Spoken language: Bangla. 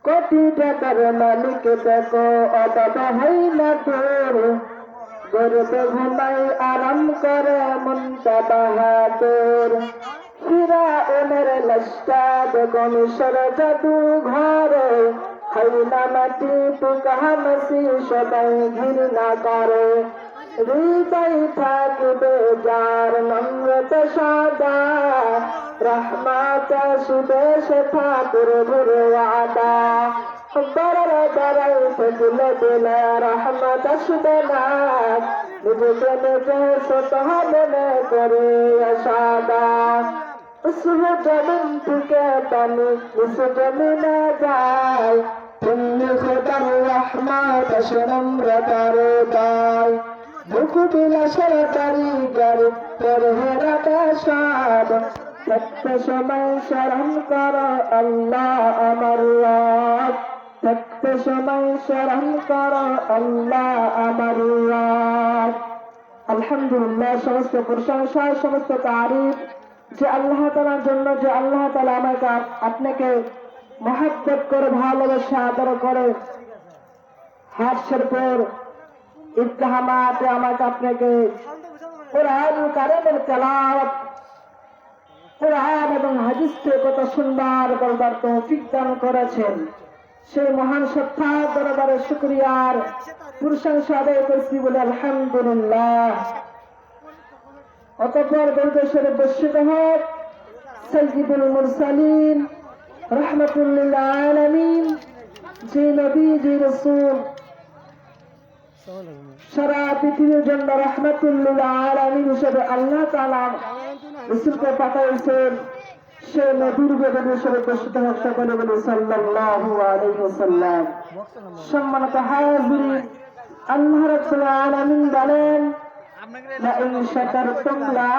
কোটি টাকার মালিক দেখো অভাব হয় না তোর, গর্বে ঘুমাই আরাম করে মনটা বাহাদুর। ফিরাউনের লাশটা দেখো মিশর জাদু ঘরে, হয় না মাটি পোকা হাসি সবাই ঘৃণা করে। হৃদয় থাকবে যার নম্রতা সাদা, রহমত আসবে সে ঠাকুর ভরে আদা। বড় বড়াই থাকলে দিলে রহমত আসবে না, নিজেকে নিজে সতহ মনে করে সাদা। उस जमीन থেকে পানি इस जमीने যায়, তুমি খোদার রহমত নম্রতার দায়। মুখ বিলাসের কারিগর পরহেরাটা সব, থাকতে সময় স্মরণ করো আল্লাহ আমার রব, থাকতে সময় স্মরণ করো আল্লাহ আমার রব। আলহামদুলিল্লাহ, সমস্ত প্রশংসা সমস্ত তারিফ যে আল্লাহ তাআলার জন্য, যে আল্লাহ তাআলা আমাকে আপনাকে মহব্বত করে ভালোবাসে আদর করে হাত শরীফের ইজতিহামাতে আমাকে আপনাকে কোরআন কারীমের তেলাওয়াত, কোরআন এবং হাদিস থেকে কত সুন্দর বলবার তৌফিক দান করেছেন। সেই মহান সত্তার দরবারে শুকরিয়ার প্রশংসা আদায় করছি বলে আলহামদুলিল্লাহ। অতঃপর দরুদ শরীফ বর্ষিত হোক সাইয়্যিদুল মুরসালিন রাহমাতুল লিল আলামিন, যে নবী যে রাসূল সারা পৃথিবীর জন্য রাহমাতুল লিল আলামিন হিসেবে আল্লাহ তাআলা রাসূলকে পাঠাইছেন, সে নবীর বেদে শরীফ বর্ষিত হোক সকলে বলে সাল্লাল্লাহু আলাইহি ওয়াসাল্লাম। সম্মানিত হাজিরিন, আল্লাহ রাব্বুল আলামিন বলেন লা ইন শাকারতুম লা